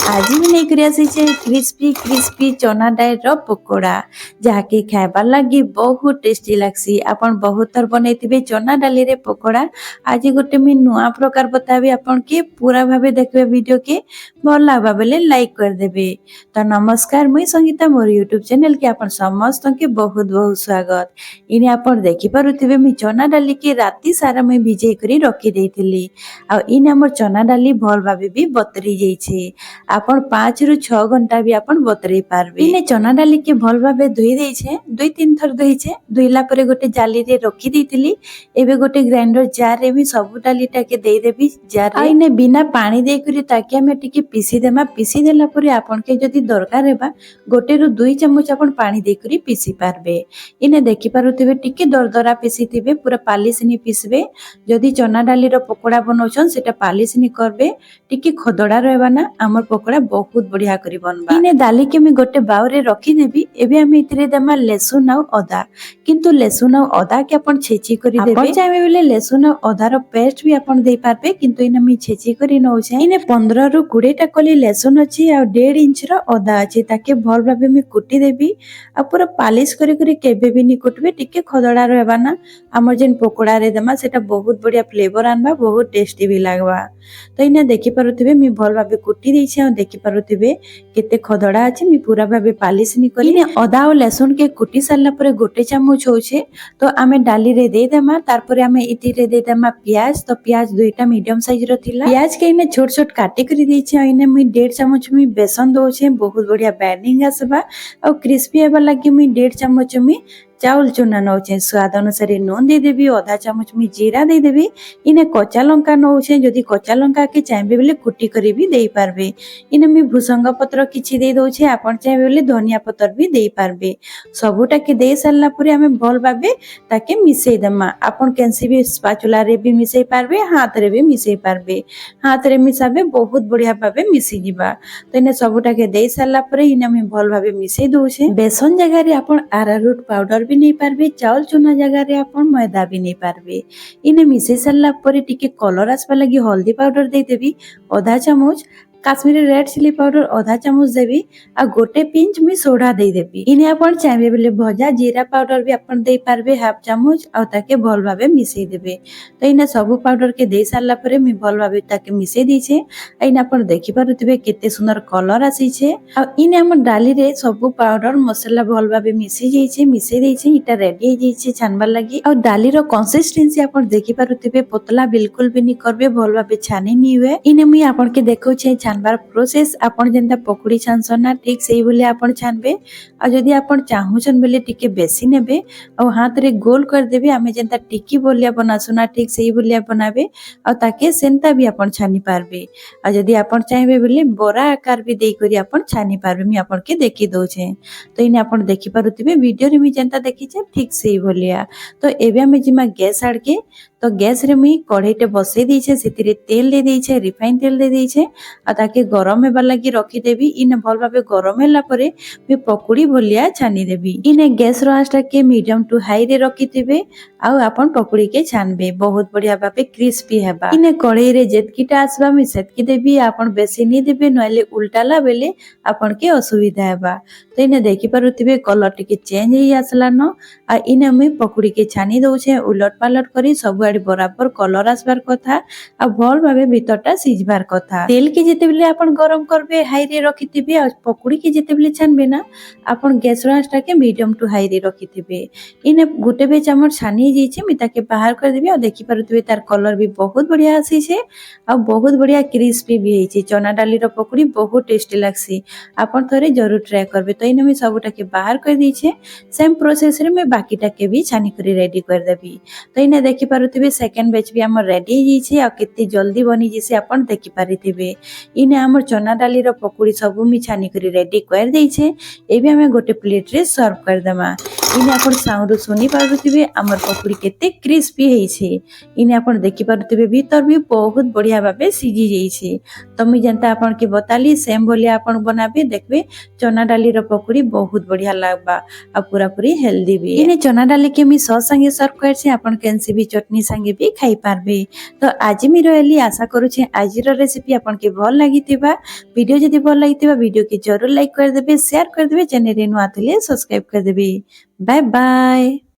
आज भी नहीं कर क्रिस्पी क्रिस्पी चना डाल पकोड़ा जहाँकि खाइबार लगी बहुत टेस्टी लगसी। आपन बहुत थर बनई चना डाली रे पकोड़ा। आज गोटे मुझे नुआ प्रकार बताबी आपन के पूरा भावे देखबे वीडियो के भल लगा बेले लाइक कर देबे। तो नमस्कार मुई संगीता मोर यूट्यूब चैनल के आपन समस्त के बहुत बहुत स्वागत। इने आपन देखि पारुथिबे मुई चना डाली के राती सारा मुई भिजई करी रखी देइथिली। आ इने हमर चना डाली भल भावे भी बतरी जाइछे। आपन 5 रु 6 घंटा भी आपन बतरई पारबे। इने चना डाली के भल भावे धोई देइछे, 2-3 थर धोइछे। धोइला परे गोटे जाली रे रखी देइथिली। एबे गोटे ग्राइंडर जार रे भी सब डालीटा के देई देबी जार रे। इने बिना पानी देई करी ताकि हमें टिके पीसी देमा। पीसी देला परे आपन के जदी दरकार हेबा गोटे रु 2 चम्मच आपन पानी देई करी पीसी पारबे। इने देखि पारुथिबे टिके दरदरा पीसी थिबे, पूरा पालिश नि पीसबे। जदी चना डाली रो पकोड़ा बनौछन सेटा पालिश नि करबे, टिके खदड़ा रहबा ना। हमर पकोड़ा बहुत बढ़िया करी बनबा। इने दाली के मैं गोटे बाउ रे रखी देबी। एबे हम इतरे देमा लहसुन आ अदा, किंतु लहसुन आ अदा के अपन छेची करी देबे। अपन चाहे बेले लहसुन आ अदा रो पेस्ट भी अपन देई पारबे, किंतु इने मी छेची करी नौछे। इने 15 रु 20 टा कली लहसुन अछि आ 1.5 इंच रो अदा अछि। ताके भल भाबे मी कुटी देबी। आ पूरा पालिश करी करी केबे भी नि कुटबे, टिके खदड़ा रहबा ना। हमर जेन पकोड़ा रे देमा सेटा बहुत बढ़िया फ्लेवर आनबा, बहुत टेस्टी भी लागबा। तो इने देखि पारुथिबे मी भल भाबे कुटी देइछे आ देखि पारुथिबे केते खदड़ा अछि। मी पूरा भाबे पालिश नि करी। इने अदा और लहसुन के कुटी सारला परे गोटे चामच होछे तो आमे डाली रे दे देमा। तार परे आमे इति रे दे देमा प्याज। तो प्याज 2टा मीडियम साइज रो थिला। प्याज के इने छोट छोट काटी करी देइछे। इने मी 1.5 चम्मच मी बेसन दोछे, बहुत बढ़िया बैडिंग आसबा और क्रिस्पी हेबा लागि मी 1.5 चम्मच मी चाउल चूना नौछे। स्वाद अनुसार नून दे देबी, आधा चम्मच मी जीरा दे देबी। इने कच्चा लंका नौछे, जदी कच्चा लंका के चाहबे बेले कुटी करी भी देई पारबे। इने मी भुसंग पत्र किछि दे दोछे, आपन चाहबे बेले धनिया पत्र भी देई पारबे। सबुटा के दे सारला परे हमें भल भाबे ताके मिसई देमा। आपन कैंसी भी स्पाचुला रे भी मिसई पारबे, हाथ रे भी मिसई पारबे। हाथ रे मिसाबे बहुत बढ़िया भाबे मिसी जिबा। तो इने सबुटा के दे सारला परे इने मी भल भाबे मिसई दोछे। बेसन जगह रे आपन अरारोट पाउडर भी नहीं पारबे, चाउल चूना जगह रे आपन मैदा भी नहीं पारबे। इने मिसई सारला परे टिके कलर आसबा लागि हल्दी पाउडर दे देबी आधा चम्मच, काश्मीरी रेड चिली पाउडर आधा चम्मच देबी आ गोटे पिंच मी सोडा दे देबी। इने आपन चाहबे बेले भजा जीरा पाउडर भी आपन दे पारबे हाफ चम्मच आ ताके भल भाबे मिसई देबे। तो इने सब पाउडर के दे सारला परे मी भल भाबे ताके मिसई दीछे। इने आपन देखि पारुथिबे केते सुंदर कलर आसीछे। आ इने हमर डाली रे सब पाउडर मसाला भल भाबे मिसई जाइछे। मिसई देइछे, इटा रेडी हो जाइछे छानबार लागि। आ डाली रो कंसिस्टेंसी आपन देखि पारुथिबे पतला बिल्कुल भी नि करबे, भल भाबे छानी नि हुए। इने मी आपन के देखौछे छानबार प्रोसेस। आपन जेंता पकोड़ी छानसन ना ठीक सेही बोले आपन छानबे। आ जदी आपन चाहुछन बेले टिके बेसी नेबे और हाथ रे गोल कर देबे। आमे जेंता टिक्की बोलिया बनासुना ठीक सेही बोलिया बनाबे और ताके सेंता भी आपन छानी पारबे। आ जदी आपन चाहबे बेले बड़ा आकार भी देई करी आपन छानी पारबे। मी आपन के देखि दोछे। तो इने आपन देखि पारुथिबे वीडियो रे मी जेंता देखिछे ठीक सेही बोलिया। तो एबे आमे जिमा गैस आड़ के। तो गैस रे मुई कढ़ईटे बसई देइछे, सेतिरे तेल दे देइछे, रिफाइन तेल दे देइछे आ ताके गरम हेबा लागि रखी देबी। इने भल भाबे गरम होला परे मी पकोड़ी भलिया छानी देबी। इने गैस रो आंच के मीडियम टू हाई रे रखिथिबे आ आपन पकोड़ी के छानबे, बहुत बढ़िया भाबे क्रिस्पी हेबा। इने कढ़ई रे जेतकीटा आसबा मी सेतकी देबी। आपन बेसी नि देबे, नहले उल्टाला बेले आपन के असुविधा हेबा। तो इने देखि पारुथिबे कलर टिके चेंज हेई आसला न। आ इने मी पकोड़ी के छानी दोछे उलट पालट करी, सब आड़ी बराबर कलर आसबार कथा आ भल भाबे भीतरटा सिझबार कथा। तेल के जेते बेले आपन गरम करबे हाई रे रखिथिबे आ पकोड़ी के जेते बेले छानबे ना आपन गैस रो आंचटा के मीडियम टू हाई रे रखिथिबे। इने गोटे बे चामच छानी जाइछे, मी ताके बाहर कर देबी। आ देखि पारुथिबे तार कलर भी बहुत बढ़िया आसीछे आ बहुत बढ़िया क्रिस्पी भी हेइछे। चना डाली रो पकोड़ी बहुत टेस्टी लागसी, आपन थोरे जरूर ट्राई करबे। तो इने मी सबटा के बाहर कर दीछे। सेम प्रोसेस रे मैं बाकीटा के भी छानी करी रेडी कर देबी। तो इने देखि पारुथिबे सेकंड बैच भी हमर रेडी हो जाइछे आ केते जल्दी बनी जिसे आपन देखि पारिथिबे। इने हमर चना डाली रो पकोड़ी सब मी छानी करी रेडी कर देइछे। एबे हमें गोटे प्लेट रे सर्व कर देमा। इने आपण साउंड सुनी पारुथिबे हमर पकुड़ी केते क्रिस्पी हेइछे। इने आपण देखि पारुथिबे भीतर भी बहुत बढ़िया भाबे सिझी जाइछे। तो मुई जनता आपण के बताली सेम भलिया आपण बनाबे देखबे चना डाली रो पकुड़ी बहुत बढ़िया लागबा आ पूरा पूरी हेल्दी भी। इने चना डाली के मी सॉस संगे सर्व करछे आपण केनसी भी चटनी संगे भी खाई पारबे। तो आज मी रहली आशा करूछे आज रो रेसिपी आपण के भल लागितिबा। वीडियो जदि भल लागितिबा वीडियो के जरूर लाइक कर देबे शेयर कर देबे चैनल रे नुआ थिले सब्सक्राइब कर देबे। Bye bye.